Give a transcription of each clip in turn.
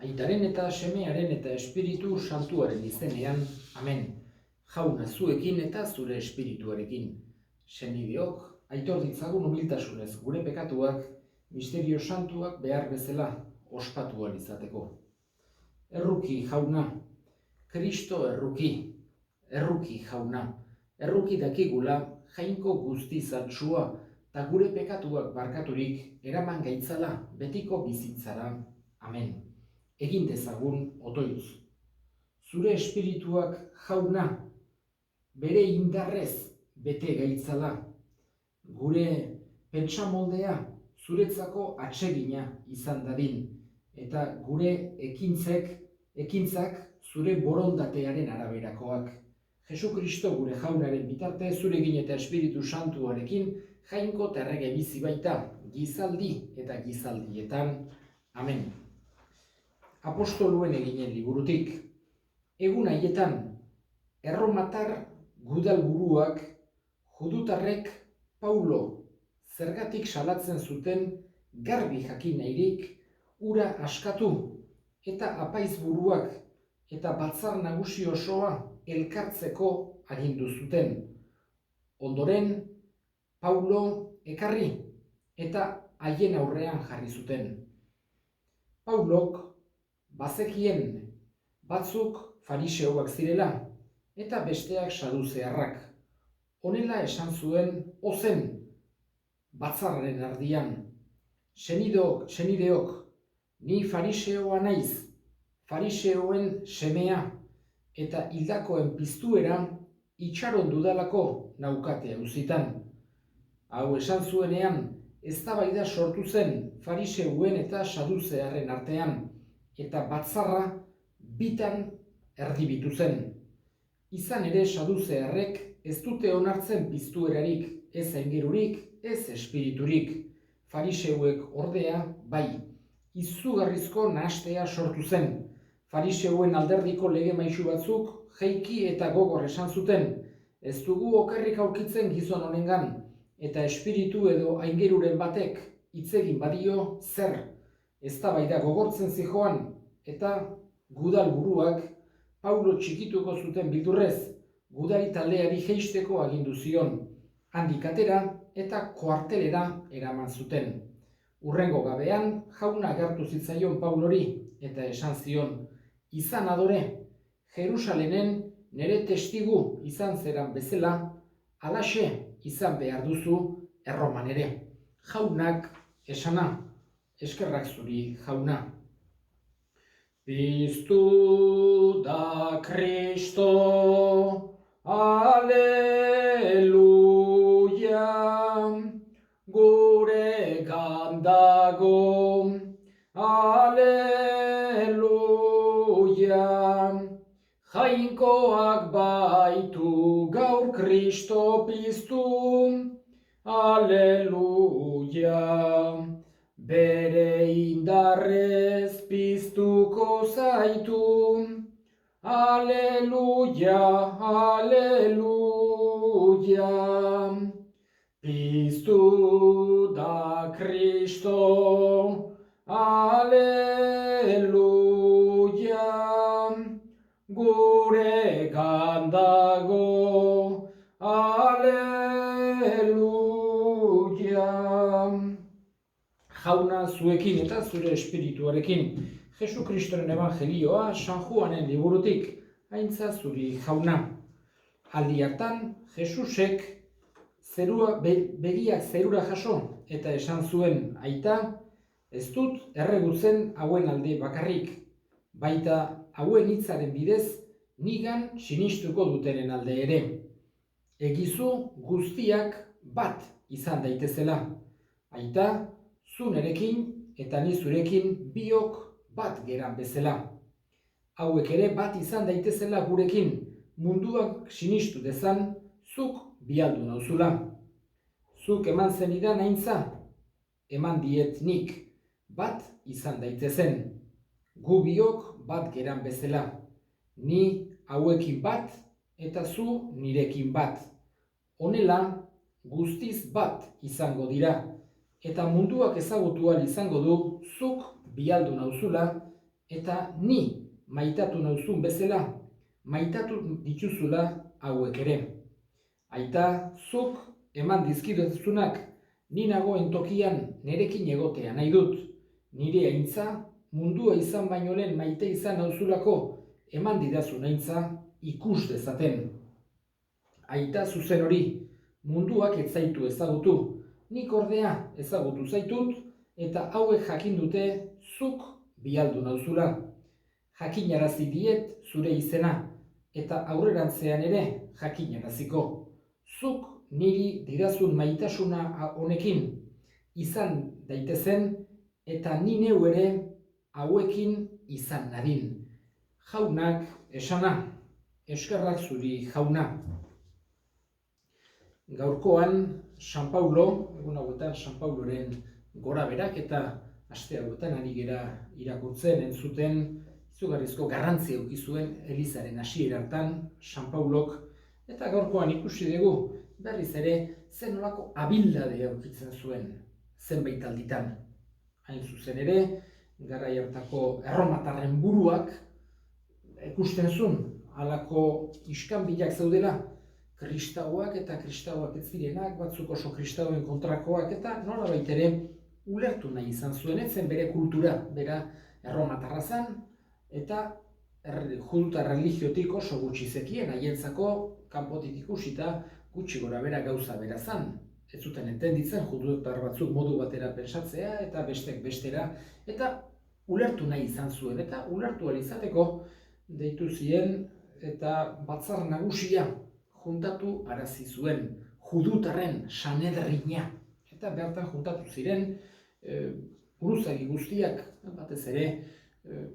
Aitaren eta Semearen eta Espiritu Santuaren izenean, amen. Jauna zuekin eta zure espirituarekin. Senideok, aitor ditzagun humiltasunez gure pekatuak, misterio santuak behar bezala ospatu ahal izateko. Erruki jauna, Kristo erruki jauna, erruki dakigula jainko guzti zantzua eta gure pekatuak barkaturik eraman gaitzala betiko bizitzara, amen. Egin dezagun otoitz. Zure espirituak jauna, bere indarrez bete gaitzala. Gure pentsamoldea zuretzako atsegina izan dadin, eta gure ekintzak zure borondatearen araberakoak. Jesu Kristo gure jaunaren bitarte zurekin eta Espiritu Santuarekin jainko terrege bizi baita, gizaldi eta gizaldietan. Amen. Apostoluen eginen liburutik. Egun haietan, erromatar gudalburuak judutarrek Paulo zergatik salatzen zuten garbi jakin nahirik ura askatu eta apaizburuak eta batzar nagusi osoa elkartzeko agindu zuten. Ondoren, Paulo ekarri eta haien aurrean jarri zuten. Paulok bazekien batzuk fariseoak zirela eta besteak saduzearrak. Honela esan zuen ozen batzarren ardian. Senideok, ni fariseoa naiz, fariseoen semea eta hildakoen piztuera itxaron dudalako naukate auzitan. Hau esan zuenean, eztabaida sortu zen fariseuen eta saduzearren artean, eta batzarra bitan erdibitu zen. Izan ere saduzearrek ez dute onartzen piztuerarik, ez aingerurik, ez espiriturik. Fariseuek ordea bai, izugarrizko nahastea sortu zen. Fariseuen alderdiko lege maisu batzuk jeiki eta gogor esan zuten, ez dugu okerrik aurkitzen gizon honengan, eta espiritu edo aingeruren batek hitz egin badio zer. Eztabaida gogortzen zijoan, eta gudalburuak Paulo txikituko zuten bildurrez, gudari taldeari jeisteko agindu zion, handik atera eta kuartelera eraman zuten. Hurrengo gabean jauna agertu zitzaion Paulori eta esan zion, izan adore, Jerusalenen nere testigu izan zeran bezala, halaxe izan behar duzu Erroman ere. Jaunak esana, eskerrak zuri jauna. Piztu da Kristo, aleluia, gure gandago, aleluia, jainkoak baitu gaur Kristo piztu, aleluia. Bere indarrez piztuko zaitu, aleluia, aleluia. Piztu da Kristo, aleluia, gure gandago, aleluia. Jauna zuekin eta zure espirituarekin, Jesu Kristoren evangelioa San Juanen liburutik, haintza zuri jauna. Aldi hartan, Jesusek begiak zerura jaso eta esan zuen, aita, ez dut erregutzen hauen alde bakarrik, baita hauen hitzaren bidez nigan sinistuko dutenen alde ere. Egizu guztiak bat izan daitezela, aita, zu nerekin eta ni zurekin biok bat geran bezala. Hauek ere bat izan daitezela gurekin, munduak sinistu dezan, zuk bialdu nauzula. Zuk eman zenidan aintza, eman diet nik, bat izan daitezen. Gu biok bat geran bezala, ni hauekin bat eta zu nirekin bat. Honela, guztiz bat izango dira, eta munduak ezagutu ahal izango du zuk bialdu nauzula eta ni maitatu nauzun bezala, maitatu dituzula hauek ere. Aita, zuk eman dizkidazunak, ni nagoen tokian nerekin egotea nahi dut. Nire aintza, mundua izan baino lehen maite izan nauzulako, eman didazun aintza ikus dezaten. Aita zuzen hori, munduak ez zaitu ezagutu, nik ordea ezagutu zaitut, eta hauek jakin dute zuk bialdu nauzula. Jakinarazi diet zure izena, eta aurrerantzean ere jakinaraziko. Zuk niri didazun maitasuna honekin izan daitezen, eta ni neu ere hauekin izan nadin. Jaunak esana, eskerrak zuri jauna. Gaurkoan San Paulo, egun hauetan San Pauloren gora berak eta aste hauetan ari gera irakurtzen, entzuten, izugarrizko garrantzia eduki zuen Elizaren hasiera hartan San Paulok, eta gaurkoan ikusi dugu berriz ere zen nolako abildadea aurkitzen zuen zenbait alditan. Hain zuzen ere, garai hartako erromatarren buruak ikusten zuen halako iskanbilak zeudela, kristauak eta kristauak ez zirenak, batzuk oso kristauen kontrakoak, eta nolabait ere ulertu nahi izan zuen, ez zen bere kultura, bera erromatarra zen, eta juduta religiotik oso gutxi zekien, haientzako kanpotik ikusita gutxi gora bera gauza bera zen. Ez zuten entenditzen judutar batzuk modu batera pentsatzea eta bestek bestera, eta ulertu nahi izan zuen, eta ulertu ahal izateko deitu zien eta batzar nagusia juntatu arazi zuen, judutarren Sanedrina, eta bertan juntatu ziren buruzagi guztiak, batez ere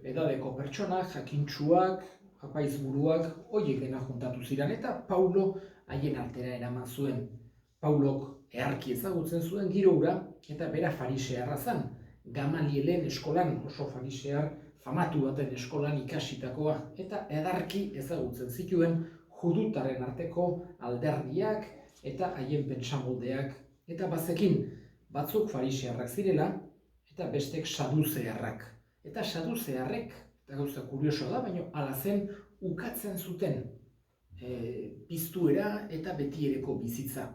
edadeko pertsonak, jakintsuak, apaizburuak, horiekena juntatu ziren, eta Paulo haien artera eraman zuen. Paulok eharki ezagutzen zuen giro hura, eta bera farisearra zen. Gamalielen eskolan, oso farisear famatu baten eskolan ikasitakoa, eta edarki ezagutzen zituen judutaren arteko alderdiak eta haien pentsamoldeak, eta bazekin batzuk farisearrak zirela, eta bestek saduzearrak. Eta saduzearrek, eta gauza kurioso da, baina hala zen ukatzen zuten piztuera eta betiereko bizitza.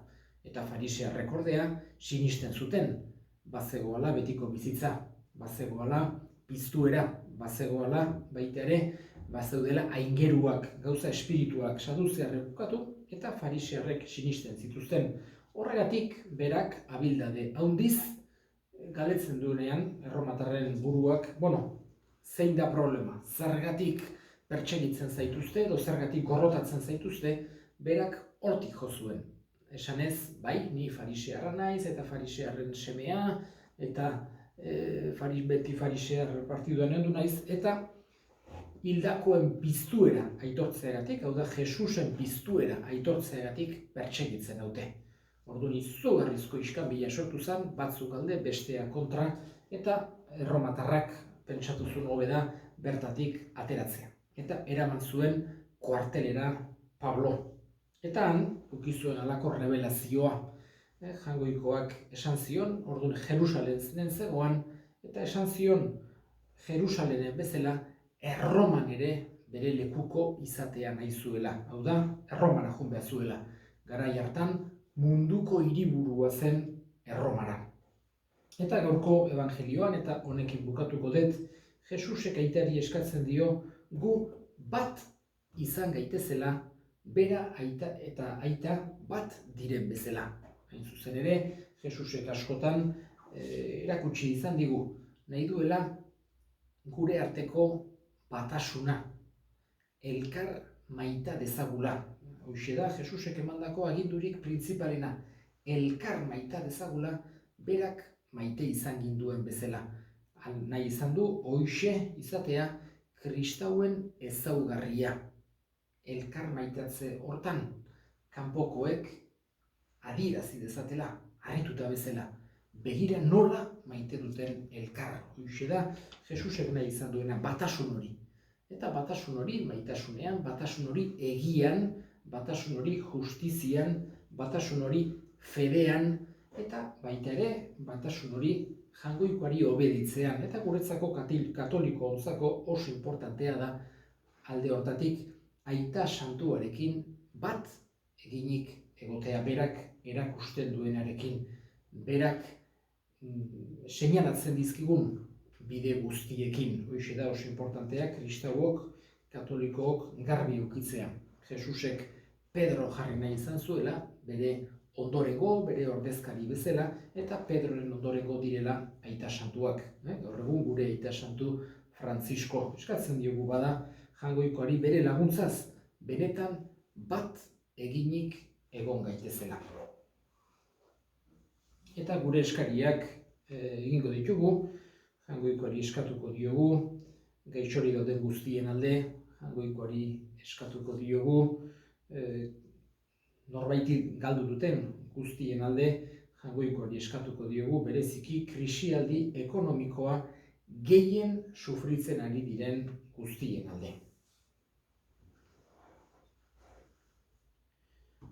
Eta farisearrek ordea sinisten zuten, bazegoala betiko bizitza, bazegoala piztuera, bazegoala baita ere, bazeudela aingeruak, gauza espirituak saduzearrek ukatu, eta farisearrek sinisten zituzten. Horregatik berak abildade handiz galetzen duenean, erromatarren buruak, zein da problema, zergatik pertsegitzen zaituzte, edo zergatik gorrotatzen zaituzte, berak hortik jo zuen. Esanez, bai, ni farisearra naiz, eta farisearren semea, eta beti farisear partiduan hendu naiz, eta hildakoen piztuera aitortzeagatik, hau da, Jesusen piztuera aitortzeagatik pertsegitzen haute. Orduan izugarrizko iskanbila sortu zen, batzuk alde, bestea kontra, eta erromatarrak pentsatu zuen hobe da bertatik ateratzea. Eta eraman zuen kuartelera Pablo. Eta han, ukizuen alako revelazioa. Jangoikoak esan zion, orduan Jerusalen zinen zegoan, eta esan zion Jerusalenen bezala Erroman ere bere lekuko izatea nahi zuela. Hau da, Erromara joan behar zuela. Garai hartan munduko hiriburua zen Erromara. Eta gaurko evangelioan, eta honekin bukatuko dut, Jesusek aitari eskatzen dio, gu bat izan gaitezela, bera aita eta aita bat diren bezala. Hain zuzen ere, Jesusek askotan erakutsi izan digu, nahi duela gure arteko batasuna, elkar maita dezagula. Hoxe da, Jesusek emandako agindurik printzipalena, elkar maita dezagula, berak maite izan ginduen bezala. Nahi izan du, hoxe izatea, kristauen ezaugarria. Elkar maitatze hortan, kanpokoek adierazi dezatela, harrituta bezala, begira nola maite duten elkar. Hoxe da, Jesusek nahi izan duena batasun hori. Eta batasun hori maitasunean, batasun hori egian, batasun hori justizian, batasun hori fedean, eta baita ere batasun hori Jaungoikoari obeditzean, eta guretzako katoliko ontzako oso importantea da alde hortatik aita santuarekin bat eginik egotea, berak erakusten duenarekin, berak seinalatzen dizkigun bide guztiekin. Hoxe da oso importantea kristauok, katolikook garbi ukitzea. Jesusek Pedro jarri nahi izan zuela, bere ondorengo, bere ordezkari bezala, eta Pedroren ondorengo direla aita santuak. Gaur egun gure aita santu Frantzisko eskatzen diogu bada Jaungoikoari bere laguntzaz, benetan bat eginik egon gaitezela. Eta gure eskariak egingo ditugu, Jaungoikoari eskatuko diogu, gaixorik dauden guztien alde, Jaungoikoari eskatuko diogu, norbaiti galdu duten guztien alde, Jaungoikoari eskatuko diogu, bereziki krisialdi ekonomikoa gehien sufritzen ari diren guztien alde.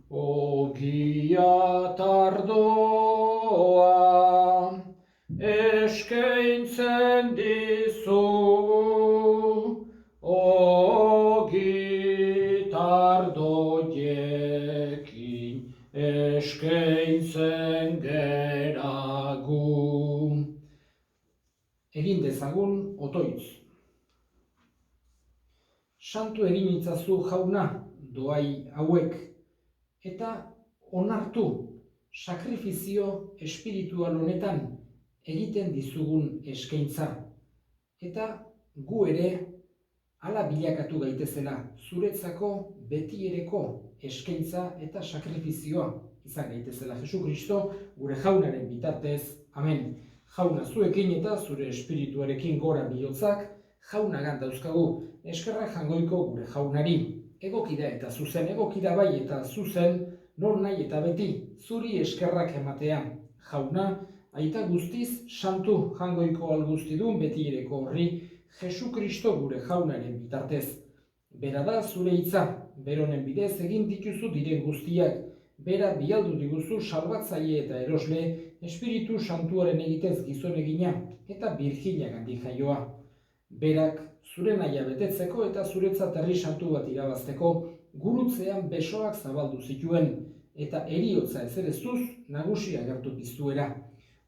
Ogia tardoa eskaintzen dizugu, ogi tardoiekin eskaintzen geragu. Egin dezagun otoitz. Santu egin itzazu Jauna doai hauek, eta onartu sakrifizio espiritual honetan egiten dizugun eskaintza. Eta gu ere hala bilakatu gaitezela, zuretzako betiereko eskaintza eta sakrifizioa izan gaitezela. Jesu Kristo gure Jaunaren bitartez, amen. Jauna zuekin eta zure espirituarekin gora bihotzak, Jaunagan dauzkagu, eskerrak Jaungoiko gure Jaunari. Egokida eta zuzen, egokida bai eta zuzen, non nahi eta beti, zuri eskerrak ematea. Jauna, aita guztiz, santu Jaungoiko alguztidun betiereko horri, Jesu Kristo gure Jaunaren bitartez. Bera da zure hitza, beronen bidez egin dituzu diren guztiak, bera bialdu diguzu salbatzaile eta erosle, Espiritu Santuaren egitez gizon egina, eta Birjinagandik jaioa. Berak zure nahia betetzeko eta zuretzat herri santu bat irabazteko gurutzean besoak zabaldu zituen, eta heriotza ezereztuz nagusi agertu piztuera.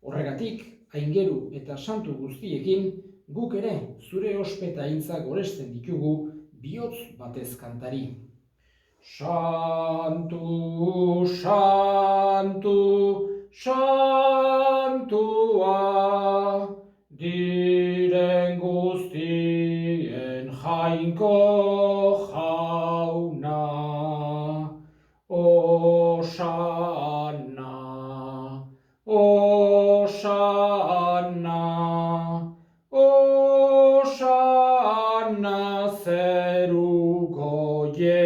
Horregatik, aingeru eta santu guztiekin, guk ere zure ospeta aintza goresten ditugu bihotz batez kantari. Santu, santu, santua, diren guztien Jainko Jauna. Osanna, osanna, osanna zeru goienetan,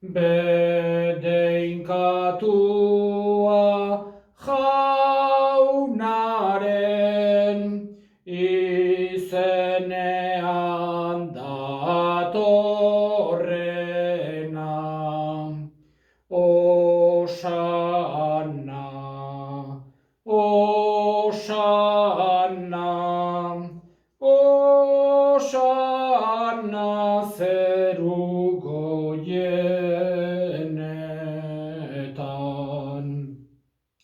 bedeinkatua Jaunaren izenean datorrena. Osanna, osanna, osanna zeru goienetan.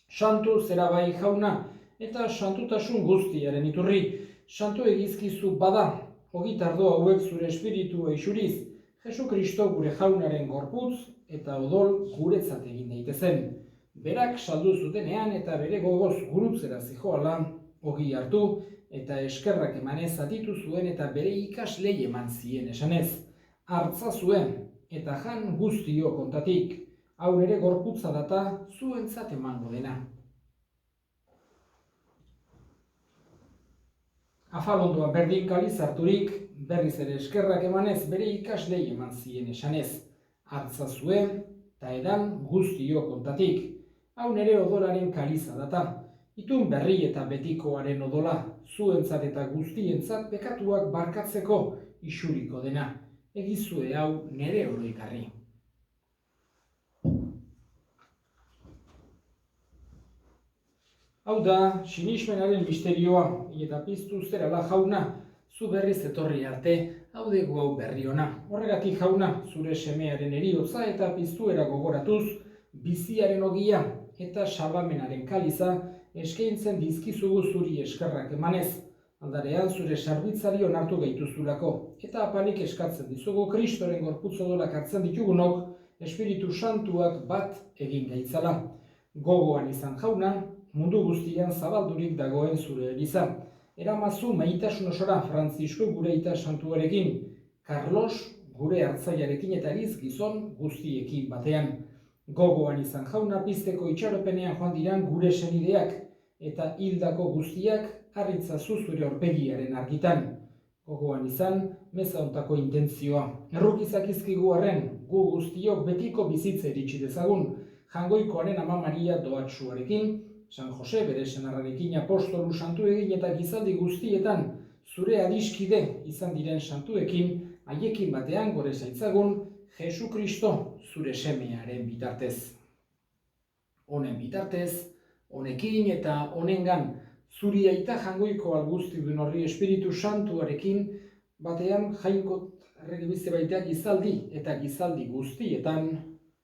Santu zera bai Jauna, eta santutasun guztiaren iturri. Santu egizkizu bada, ogitardo hauek zure espiritua isuriz, Jesu Kristo gure Jaunaren gorputz eta odol guretzat egin daitezen. Berak saldu zutenean eta bere gogoz gurutzera zijoala, ogi hartu eta eskerrak emanez atitu zuen eta bere ikaslei eman zien esanez. Hartza zuen eta jan guztio kontatik, hau ere gorputza data zuentzat emango dena. Afalondoan berdin kaliz harturik, berriz ere eskerrak emanez bere ikaslei eman zien esanez. Hartza zuen eta edan guztio kontatik, hau nere odolaren kaliza data. Itun berri eta betikoaren odola, zuentzat eta guztientzat bekatuak barkatzeko isuriko dena. Egizue hau nere oroikarri. Hau da, sinismenaren misterioa, eta piztu zerala jauna, zu berriz etorri arte, haudegu hau berri ona. Horregatik jauna, zure semearen eriotza eta piztuera gogoratuz, biziaren ogia eta salbamenaren kaliza eskaintzen dizkizugu zuri eskerrak emanez. Aldarean zure sarbitzari onartu gaituzulako, eta apalik eskatzen dizugu Kristoren gorputz odolak hartzen ditugunok, Espiritu Santuak bat egin gaitzala. Gogoan izan jauna, mundu guztian zabaldurik dagoen zure eliza. Eramazu maitasun osora Frantzisko gure aita santuarekin, Carlos gure hartzaiarekin eta Eliz gizon guztiekin batean. Gogoan izan jauna pizteko itxaropenean joan diran gure senideak, eta hildako guztiak harritzazu zure aurpegiaren argitan. Gogoan izan, meza hontako intentzioa. Errukizak izkigu arren, gu guztiok betiko bizitza iritsi dezagun, Jangoikoaren Ama Maria doatsuarekin, San Jose bere senarrarekin apostolu santu egin eta gizaldi guztietan, zure adiskide izan diren santuekin, haiekin batean gore zaitzagun, Jesu Kristo zure semearen bitartez. Honen bitartez, honekin eta honengan, zuri aita jangoiko alguztidun horri Espiritu Santuarekin, batean jainkot erregibizte baita gizaldi eta gizaldi guztietan.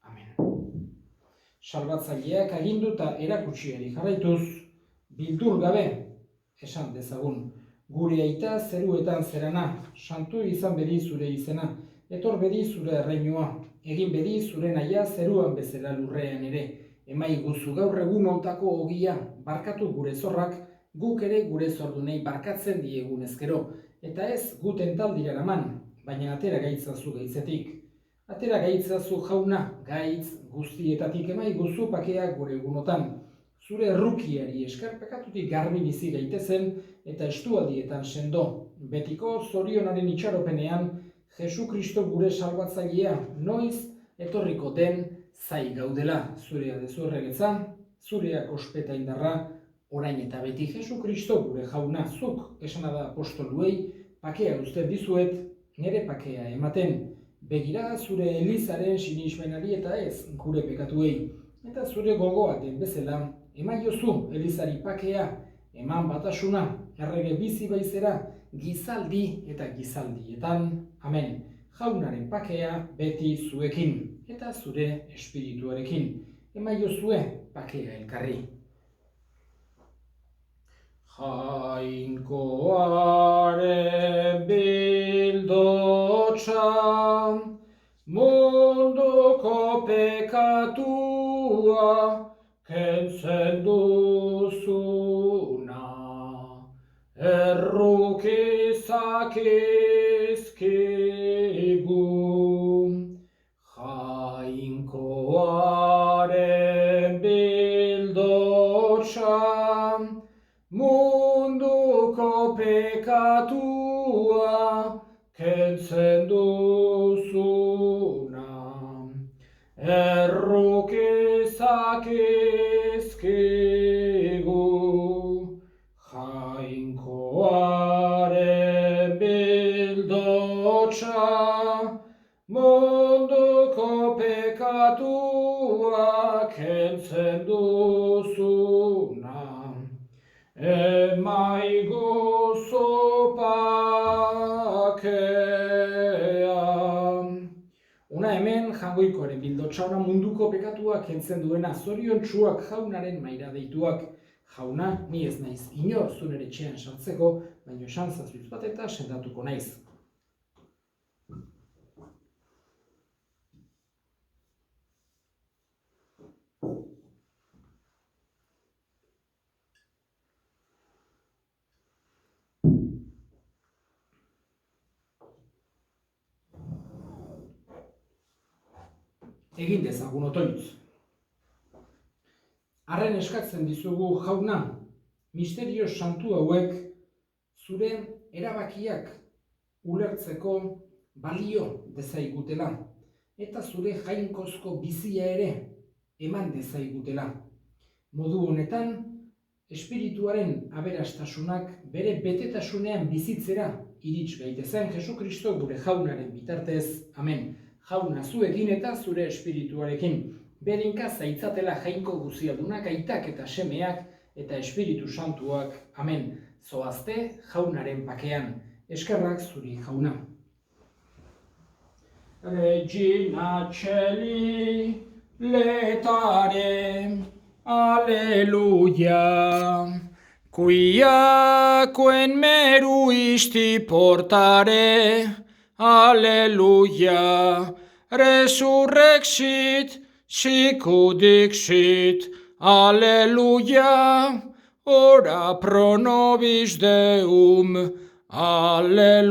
Amen. Salbatzaileak agindu eta erakutsiari jarraituz, bildur gabe, esan dezagun. Gure aita zeruetan zerana, santu izan bedi zure izena, etor bedi zure erreinua, egin bedi zure naia zeruan bezala lurrean ere, emaiguzu gaur egun hontako ogia, barkatu gure zorrak, guk ere gure zordunei barkatzen diegun ezkero, eta ez guten taldira eraman, baina atera gaitzazu gaitzetik. Atera gaitzazu jauna, gaitz guztietatik emaiguzu pakea gure egunotan. Zure errukiari esker pekatutik garbi bizi gaitezen eta estualdietan sendo. Betiko zorionaren itxaropenean, Jesu Kristo gure salbatzailea noiz etorriko den zai gaudela. Zurea dezu erregetza, zureak ospeta indarra, orain eta beti Jesu Kristo gure jauna zuk esana da apostoluei, pakea uzten dizuet, nire pakea ematen. Begira zure elizaren sinismenari eta ez gure pekatuei. Eta zure gogoa den bezala, emaiozu elizari pakea, eman batasuna, errege bizi baizera, gizaldi eta gizaldietan. Amen. Jaunaren pakea beti zuekin, eta zure espirituarekin. Emaiozue pakea elkarri. Jainkoaren bildotsa, munduko pekatua, kentzen duzuna, errukizak izkigu. Jainkoaren bildotsa, munduko pekatua, kentzen duzuna, errukizak izkigu. Jainkoaren bildotsa, munduko pekatua, kentzen duzuna, emaiguzu pakea. Una hemen jangoikoaren bildotsa, ona munduko pekatua kentzen duena, zoriontsuak jaunaren maira deituak. Jauna, ni ez naiz inor zuen etxean sartzeko, baina esan zazuz bat eta sendatuko naiz. Egin dezagun otoitz. Arren eskatzen dizugu jauna, misterio santu hauek zure erabakiak ulertzeko balio dezaigutela, eta zure jainkozko bizia ere eman dezaigutela. Modu honetan, espirituaren aberastasunak bere betetasunean bizitzera irits gaitezen Jesu Kristo gure jaunaren bitartez. Amen. Jauna zuekin eta zure espirituarekin. Berinka zaitzatela jainko guzialdunak, aitak eta semeak, eta Espiritu Santuak, amen, zoazte jaunaren pakean, eskerrak zuri jauna. Regina Celi, letare, alleluia. Quiaque meru isti portare, alleluia. Resurrexit, sicut dixit, alleluia. Ora pro nobis Deum, alleluia.